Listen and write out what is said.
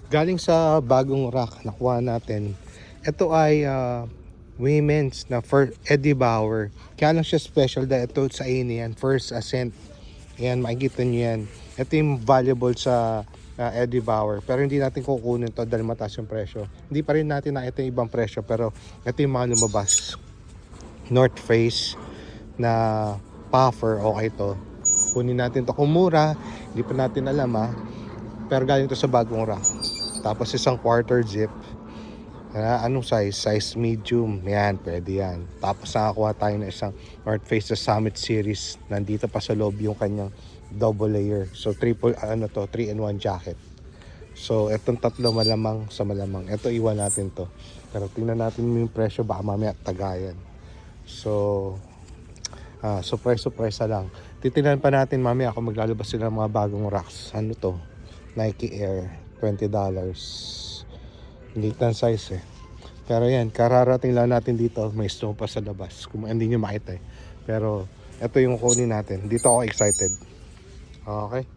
Galing sa bagong rack nakuha natin. Ito ay women's na for Eddie Bauer. Kaya lang siya special dahil ito sa ini yan. First ascent. Yan, makikita nyo yan. Ito yung valuable sa Eddie Bauer. Pero hindi natin kukunin to dahil mataas yung presyo. Hindi pa rin natin na ito yung ibang presyo. Pero ito yung mga lumabas. North Face na puffer. Okay to. Kunin natin to kung mura. Hindi pa natin alam pero galing to sa bagong rack. Tapos isang quarter zip. Anong size? Size medium. Yan, pwede yan. Tapos nakakuha tayo ng isang North Face sa Summit Series. Nandito pa sa loob yung kanyang double layer. So triple, 3-in-1 jacket. So etong tatlo malamang sa malamang. Ito iwan natin to. Pero tingnan natin yung presyo. Baka mamaya tagayan. So surprise na lang. Titingnan pa natin mamaya kung maglalabas sila ng mga bagong racks. Ano to? Nike Air. $20. Litan size Pero yan, kararating lang natin dito. May snow pa sa labas. Kung hindi nyo makita Pero ito yung kunin natin. Dito ako excited. Okay.